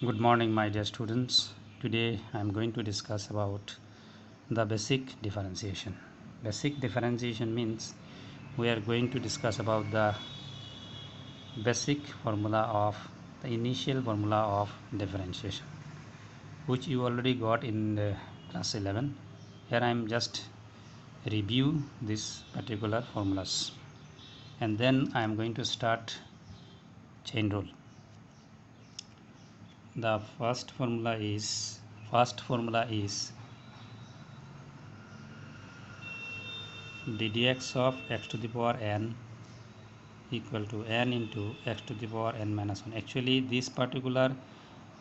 Good morning, my dear students. Today I am going to discuss about the basic differentiation. Basic differentiation means we are going to discuss about the basic formula of the initial formula of differentiation, which you already got in class 11. Here I am just review this particular formulas, and then I am going to start chain rule. The first formula is ddx of x to the power n equal to n into x to the power n minus 1. Actually, this particular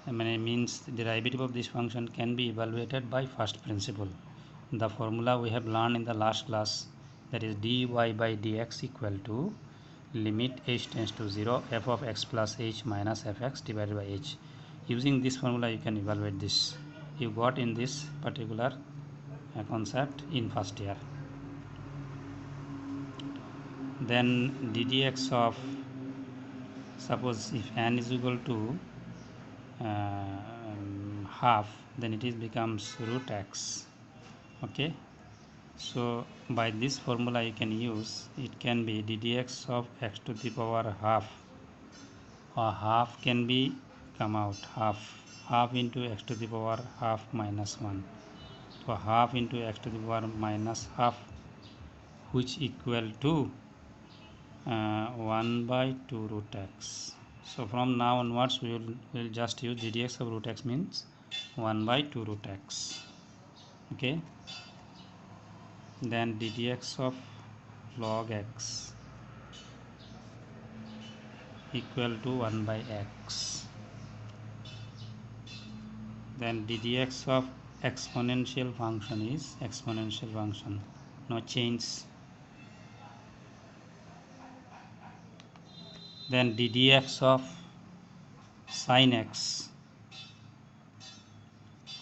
means the derivative of this function can be evaluated by first principle. The formula we have learned in the last class, that is dy by dx equal to limit h tends to 0 f of x plus h minus fx divided by h. Using this formula you can evaluate this. You got in this particular concept in first year. Then ddx of, suppose if n is equal to half, then it is becomes root x. Okay, so by this formula you can use, it can be ddx of x to the power half, or half can be come out half into x to the power half minus 1. So half into x to the power minus half, which equal to 1 by 2 root x. So from now onwards we will just use ddx of root x means 1 by 2 root x. Okay, then ddx of log x equal to 1 by x. Then ddx of exponential function is exponential function, no change. Then ddx of sin x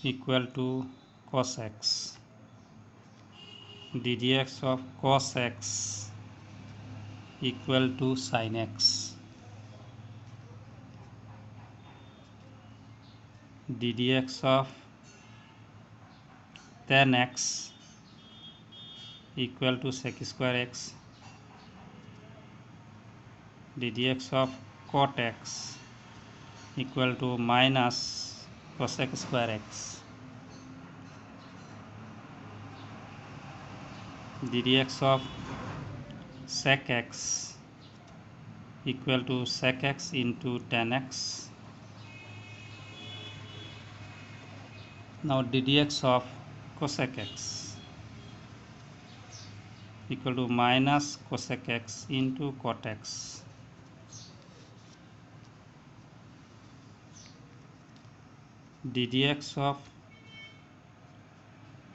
equal to cos x. ddx of cos x equal to sin x. ddx of tan x equal to sec square x. ddx of cot x equal to minus cosec square x. ddx of sec x equal to sec x into tan x. Now ddx of cosec x equal to minus cosec x into cot x. ddx of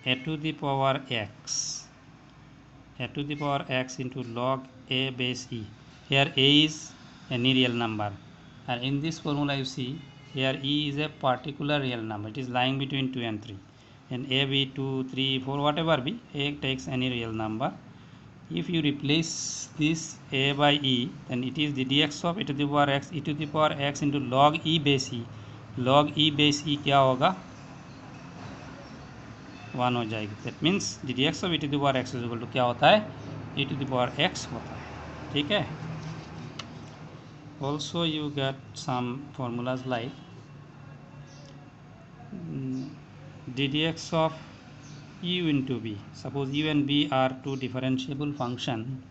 a to the power x into log a base e. Here a is any real number, and in this formula you see here e is a particular real number. It is lying between 2 and 3, and a be 2, 3, 4, whatever be, a takes any real number. If you replace this a by e, then it is the dx of e to the power x into log e base e. log e base e क्या होगा, 1 हो जाएगी. That means ddx of e to the power x is equal to क्या होता है, e to the power x होता है. ठीक है. Also you get some formulas like ddx of u into b. Suppose u and b are two differentiable function,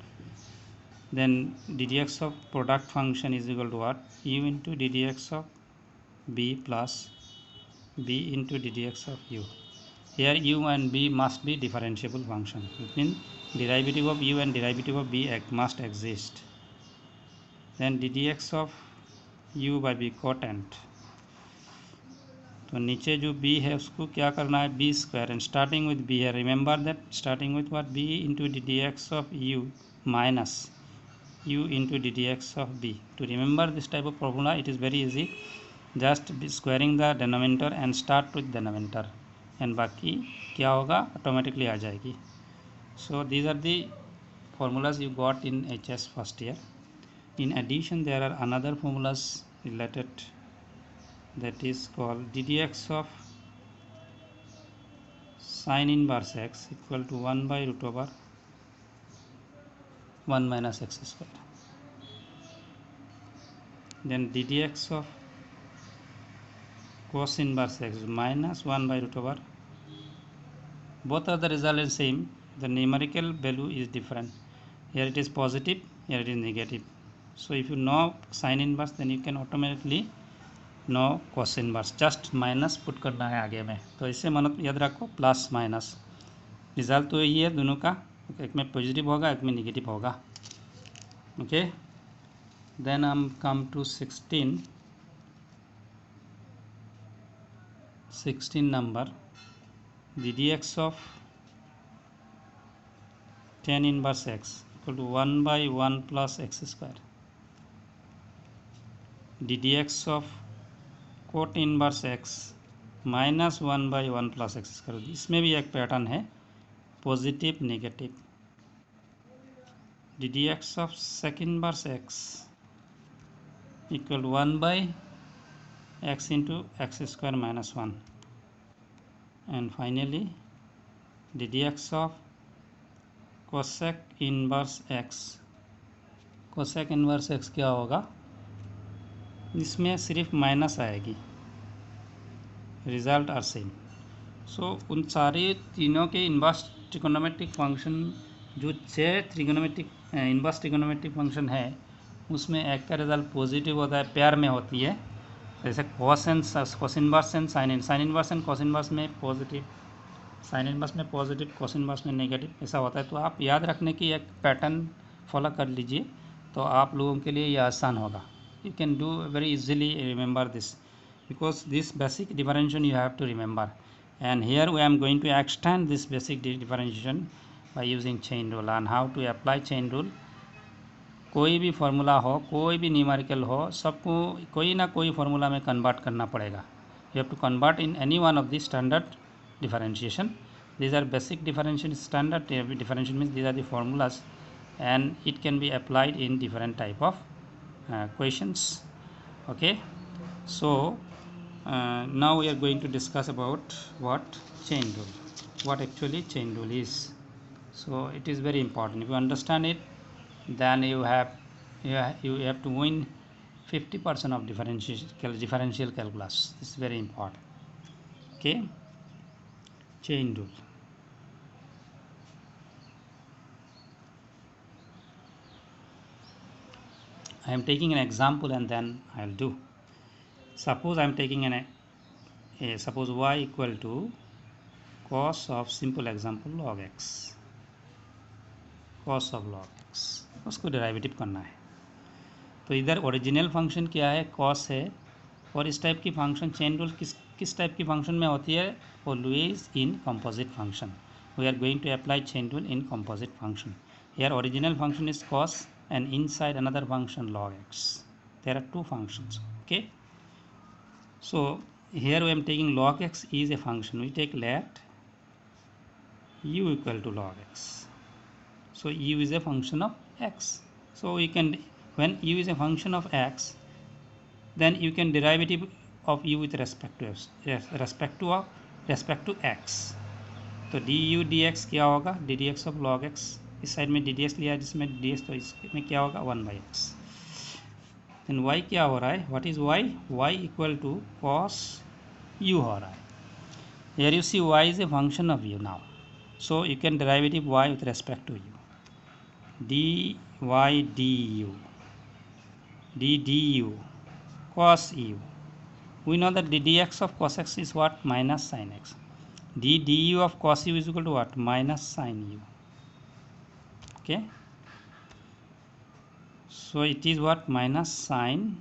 then ddx of product function is equal to what, u into ddx of b plus b into ddx of u. Here u and b must be differentiable function. It means derivative of u and derivative of b must exist. Then ddx of u by b quotient, तो नीचे जो b है उसको क्या करना है, b square, and starting with b है. Remember that starting with what, b into ddx of u minus u into ddx of b. To remember this type of formula it is very easy, just squaring the denominator and start with denominator, and बाकी क्या होगा automatically आ जाएगी. So these are the formulas you got in HS first year. In addition, there are another formulas related that is called d dx of sin inverse x equal to 1 by root over 1 minus x square. Then d dx of cos inverse x minus 1 by root over, both of the result is same, the numerical value is different. Here it is positive, here it is negative. So if you know sin inverse, then you can automatically know cos inverse. Just minus put करना है आगे में, तो इससे मन याद रखो plus minus. Result तो यही है दोनों का, एक में पॉजिटिव होगा एक में नेगेटिव होगा. ओके, देन हम come to 16 number, d dx of tan inverse x equal to 1 by 1 plus x square. d dx of cot inverse x minus 1 by 1 plus x square. इसमें भी एक पैटर्न है, positive negative. d dx of sec inverse x equal to 1 by x into x square minus 1. And finally d dx of cosec inverse x. cosec inverse x क्या होगा, इसमें सिर्फ minus आएगी, result are same. सो उन सारे तीनों के inverse trigonometric function, जो 6 ट्रिगोनोमेट्रिक इन्वर्स ट्रिगोनोमेट्रिक फंक्शन है, उसमें एक का रिजल्ट पॉजिटिव होता है, पेयर में होती है. जैसे cos inverse and sine inverse and cos inverse में पॉजिटिव, साइन इनवर्स में पॉजिटिव, cos इनवर्स में नेगेटिव, ऐसा होता है. तो आप याद रखने की एक पैटर्न फॉलो कर लीजिए, तो आप लोगों के लिए यह आसान होगा. You can do very easily remember this, because this basic differentiation you have to remember. And here I am going to extend this basic differentiation by using chain rule. And how to apply chain rule, कोई भी formula हो, कोई भी numerical हो, सबको कोई ना कोई फार्मूला में कन्वर्ट करना पड़ेगा. You have to convert in any one of the standard differentiation. These are basic differentiation. Standard differentiation means these are the formulas, and it can be applied in different type of questions. Okay, so now we are going to discuss about what chain rule, what actually chain rule is. So it is very important. If you understand it, then you have to win 50% of differential calculus. This is very important. Okay, chain rule. I am taking an example and then I will do. Suppose I am taking suppose y equal to cos of, simple example, log x, cos of log x, उसको derivative करना है. तो इधर original function क्या है, cos है, और इस टाइप की फंक्शन चेन रूल किस टाइप की फंक्शन में होती है, always in composite function. We are going to apply chain rule in composite function. Here original function is cos and inside another function log x. There are two functions. Okay, so here we am taking log x is a function. We take let u equal to log x. So u is a function of x. So we can, when u is a function of x, then you can derivative of u with respect to x. तो du dx क्या होगा, d dx of log x. इस side में D D x लिया है जिसमें D x, तो इसमें क्या होगा 1 by x. देन y क्या हो रहा है, what is y, y equal to cos u हो रहा है. Here you see y is a function of u now, so you can derivative y with respect to u. dy du, d du cos u. We know that d dx of cos x is what, minus sin x. d du of cos u is equal to what, minus sin u. Okay, so it is what, minus sin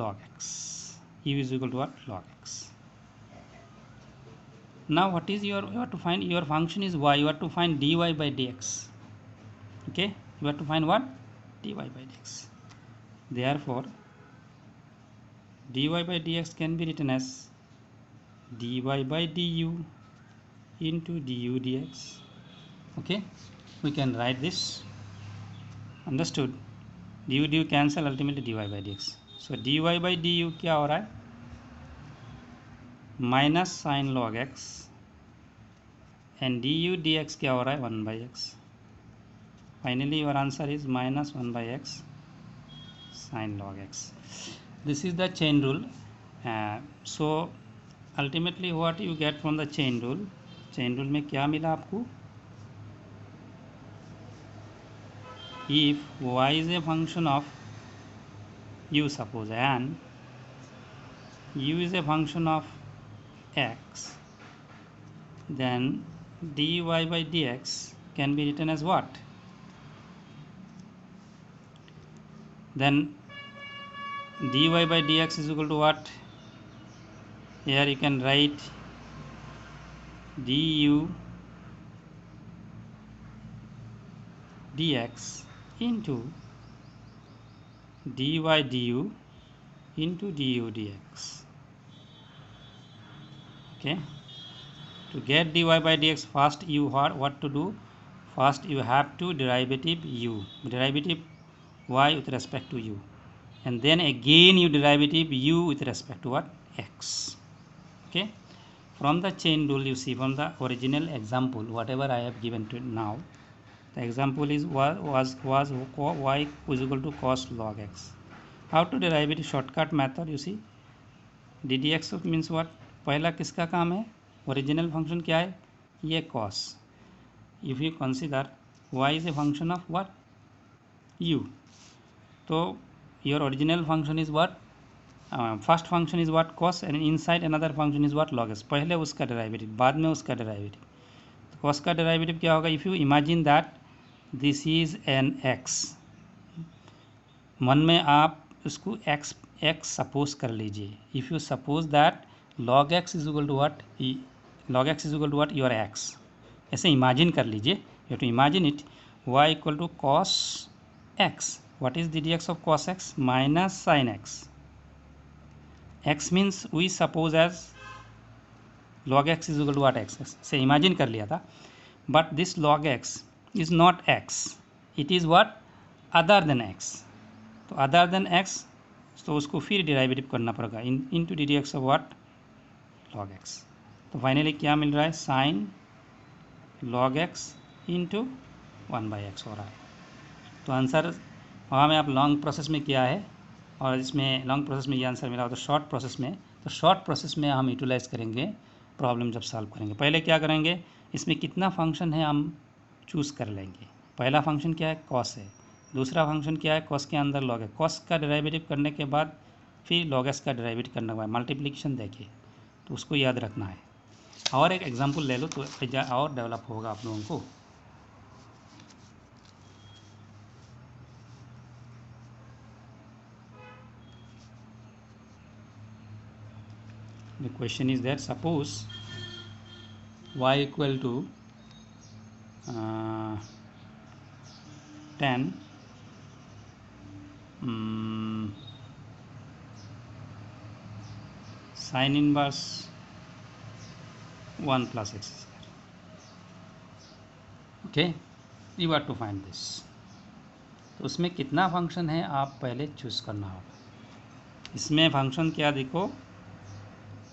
log x. U is equal to what, log x. Now what is your, you have to find your function is y, you have to find dy by dx. Okay, you have to find what, dy by dx. Therefore dy by dx can be written as dy by du into du dx. Okay, we can write this. Understood? du cancel, ultimately dy by dx. So dy by du क्या हो रहा है, minus sign log x and D U D x क्या हो रहा है 1/x. Finally your answer is minus 1/x sign log x. This is the chain rule. So ultimately what you get from the chain rule. Chain rule में क्या मिला आपको? If y is a function of u, suppose, and u is a function of x, then dy by dx can be written as what? Then dy by dx is equal to what? Here you can write du dx into dy du into du dx. Okay, to get dy by dx, first you what to do? First you have to derivative y with respect to u, and then again you derivative u with respect to what? X. Okay, from the chain rule, you see, from the original example whatever I have given to now, the example is was y is equal to cos log x. How to derive it? Shortcut method. You see, ddx means what? पहला किसका काम है? Original function क्या है? ये cos. If you consider y is a function of what? u. तो your original function is what? First function is what? Cos, and inside another function is what? Log x. पहले उसका derivative, बाद में उसका derivative. तो cos का derivative क्या होगा? If you imagine that this is an x, मन में आप उसको x सपोज कर लीजिए. If you suppose that log x is equal to what? log x is equal to what? your x. ऐसे इमेजिन कर लीजिए. You to imagine it. y equal to cos x. what is ddx of cos x? minus sin x. x means we suppose as log x is equal to what? x. से imagine कर लिया था. but this log x is not x. it is what? other than x. तो other than x, तो उसको फिर derivative करना पड़ेगा into D D X of what? log x. तो फाइनली क्या मिल रहा है? Sign log x into 1/x हो रहा है. तो आंसर वहाँ में आप लॉन्ग प्रोसेस में किया है, और इसमें लॉन्ग प्रोसेस में ये आंसर मिला हो. तो शॉर्ट प्रोसेस में, शॉर्ट प्रोसेस में हम यूटिलाइज करेंगे प्रॉब्लम जब सॉल्व करेंगे. पहले क्या करेंगे? इसमें कितना फंक्शन है हम चूज़ कर लेंगे. पहला फंक्शन क्या है? कॉस है. दूसरा फंक्शन क्या है? कॉस के अंदर लॉग है. कॉस का डेरिवेटिव करने के बाद फिर लॉग एक्स का डेरिवेटिव करने के बाद मल्टीप्लिकेशन देखिए, तो उसको याद रखना है. और एक एग्जांपल ले लो तो और डेवलप होगा आप लोगों को. The question is that suppose y equal to 10 sin inverse 1 plus x square. okay, you have to find this. तो उसमें कितना फंक्शन है आप पहले चूज़ करना होगा. इसमें फंक्शन क्या देखो,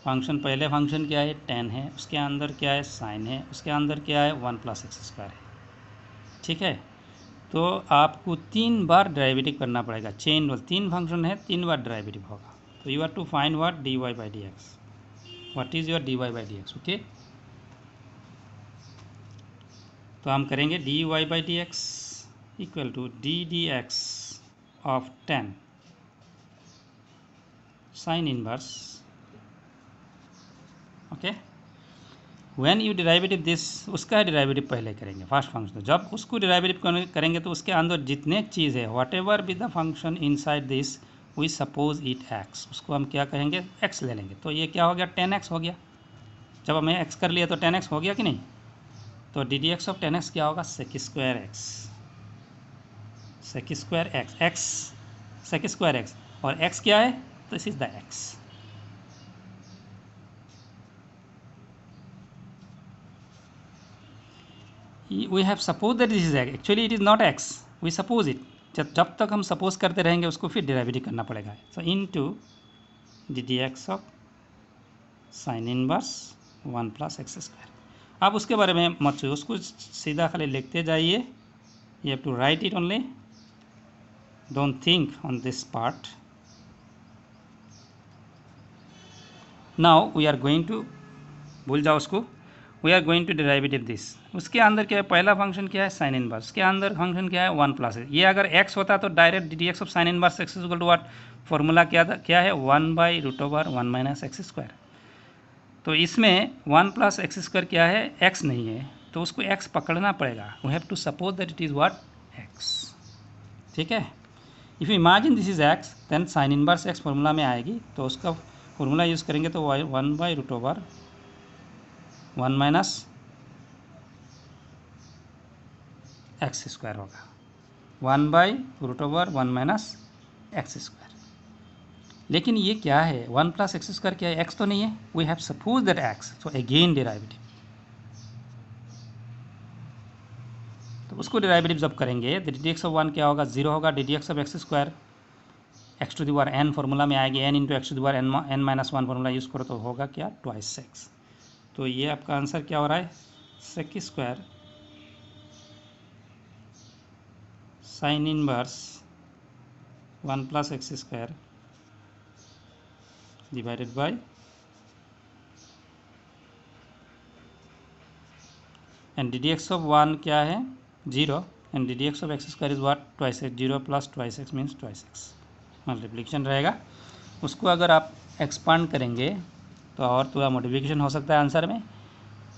फंक्शन पहले फंक्शन क्या है? 10 है. उसके अंदर क्या है? साइन है. उसके अंदर क्या है? 1 plus x square है. ठीक है, तो आपको 3 बार डेरिवेटिव करना पड़ेगा. चेन रूल, 3 फंक्शन है, 3 बार डेरिवेटिव होगा. तो you have to find what? dy by dx. What is your dy by dx? Okay, तो हम करेंगे dy by dx equal to D D X of 10 sine inverse. Okay, when you derivative this, उसका derivative पहले करेंगे first function. तो जब उसको derivative करेंगे तो उसके अंदर जितने चीज़ है, whatever be the function inside this, we suppose it x, उसको हम क्या कहेंगे? x ले लेंगे. तो ये क्या हो गया? 10x हो गया. जब हमें x कर लिया तो 10x हो गया कि नहीं? तो D D X of 10x क्या होगा? Sec square X. Sec square X, X sec square X, और x क्या है? तो this is the x. we have supposed that this is x. actually it is not x, we suppose it. जब तक हम suppose करते रहेंगे उसको फिर डेरिवेटिव करना पड़ेगा. सो into D D X of sine inverse 1 plus X square. आप उसके बारे में मत सोचिए, उसको सीधा खाली लिखते जाइए। You have to write it only, don't think on this part. Now we are going to, भूल जाओ उसको, we are going to derivative this. उसके अंदर क्या है, पहला फंक्शन क्या है, साइन इनवर्स, के अंदर फंक्शन क्या है, 1 प्लस है। ये अगर x होता तो direct D D X of sine inverse X equal to what, formula क्या है 1/√1 माइनस एक्स स्क्वायर। तो इसमें 1 प्लस एक्स स्क्वायर क्या है, x नहीं है, तो उसको x पकड़ना पड़ेगा। We have to suppose that it is what, x। ठीक है, if you imagine this is x, then sine inverse x formula में आएगी, तो उसका फॉर्मूला यूज़ करेंगे तो 1/√1 माइनस एक्स स्क्वायर होगा, 1/√1 माइनस एक्स स्क्वायर। लेकिन ये क्या है, 1 प्लस एक्स स्क्वायर क्या है, x तो नहीं है। We have suppose that x, so again derivative. तो उसको डेरिवेटिव जब करेंगे तो डी डी एक्स ऑफ 1 क्या होगा, 0 होगा। D D X of X square X to the power n formula में आएगी, n into X to the power n minus 1 formula use करो तो होगा क्या, ट्वाइस एक्स। तो ये आपका आंसर क्या हो रहा है, sec square sine inverse 1 plus X square divided by and D D X of 1 क्या है, 0, and D D X of X square is what, twice X. 0 plus twice X means twice X, multiplication रहेगा। उसको अगर आप expand करेंगे तो और थोड़ा मॉडिफिकेशन हो सकता है आंसर में।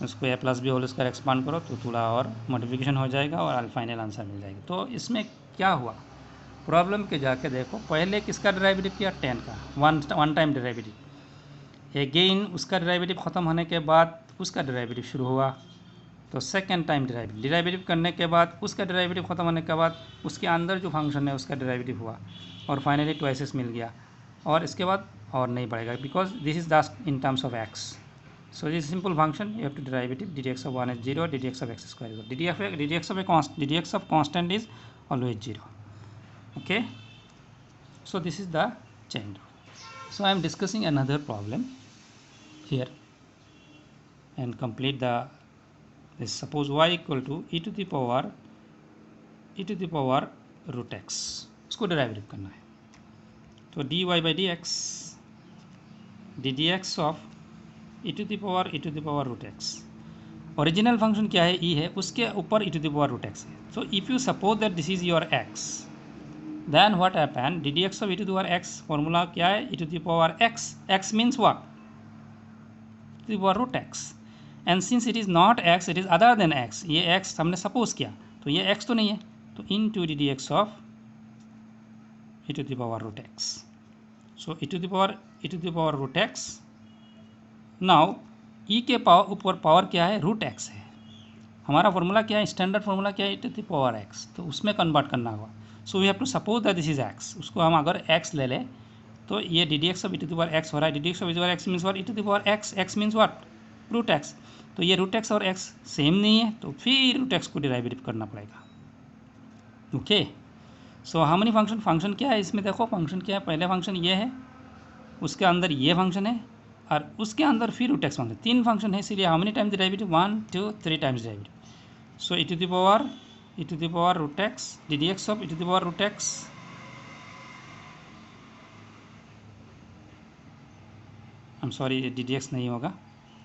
उसको A plus B whole square expand करो तो थोड़ा और मॉडिफिकेशन हो जाएगा और फाइनल आंसर मिल जाएगा। तो इसमें क्या हुआ, प्रॉब्लम के जाके देखो, पहले किसका डेरिवेटिव किया, 10 का, वन टाइम डेरिवेटिव। अगेन उसका डेरिवेटिव ख़त्म होने के बाद उसका डेरिवेटिव शुरू हुआ, तो सेकेंड टाइम डेरिवेटिव करने के बाद उसका डेरिवेटिव ख़त्म होने के बाद उसके अंदर जो फंक्शन है उसका डेरिवेटिव हुआ, और फाइनली ट्वाइस मिल गया, और इसके बाद और नहीं बढ़ेगा, because this is just in terms of x. So this simple function you have to derivative, dy of 1 is 0, dy of x square is 0, dy of constant is always 0. Okay, so this is the chain rule. So I am discussing another problem here and complete the this. Suppose y equal to e to the power root x, उसको derivative करना है। तो dy by dx, ddx of e to the power root x, original function क्या है, e है, उसके ऊपर e to the power root x है। So if you suppose that this is your x, then what happen, D D X of e to the power x formula क्या है, e to the power x, x means what, to the power root x, and since it is not x, it is other than x, ये x हमने suppose किया, तो ये x तो नहीं है, तो into D D X of e to the power root x। So e to the power root x, now ई के ऊपर पावर क्या है, रूट एक्स है। हमारा फॉर्मूला क्या है, स्टैंडर्ड फॉर्मूला क्या है, e to the power x, तो उसमें कन्वर्ट करना होगा। So we have to suppose that this is x, उसको हम अगर x ले लें तो ये D D X of e to the power x हो रहा है। D D X of e to the power x means what, e to the power x, x means what, root X. तो ये root X और x same नहीं है, तो फिर रूट एक्स को डेरिवेटिव करना पड़ेगा। Okay, so how many function क्या है इसमें, देखो फंक्शन क्या है, पहले फंक्शन ये है, उसके अंदर ये फंक्शन है, और उसके अंदर फिर रूट एक्स फंक्शन, 3 फंक्शन है, इसलिए how many times derivative, 1 2 3 times derivative. So e to the power root x, D D X of e to the power root x, I am sorry D D x नहीं होगा,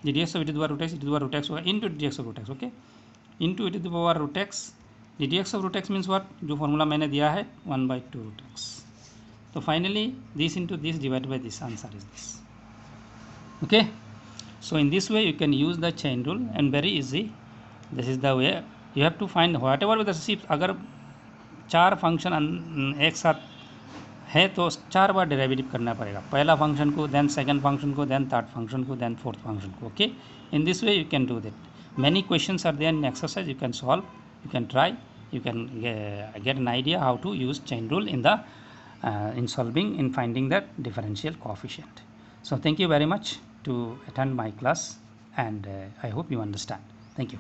D D X of e to the power root x, e to the power root x होगा into D D X of root X. Okay, into e to the power root x, D D X of root X means what, जो formula मैंने दिया है 1/2 root X. तो finally this into this divide by this, answer is this. Okay, so in this way you can use the chain rule and very easy, this is the way you have to find whatever with the shift। अगर 4 function एक साथ है तो 4 बार derivative करना पड़ेगा, पहला function को, then second function को, देन थर्ड फंक्शन को, देन फोर्थ फंक्शन को। Okay, in this way you can do that. Many questions are there in exercise, you can solve, you can try, you can get an idea how to use chain rule in the in solving, in finding that differential coefficient. So thank you very much to attend my class, and I hope you understand. Thank you.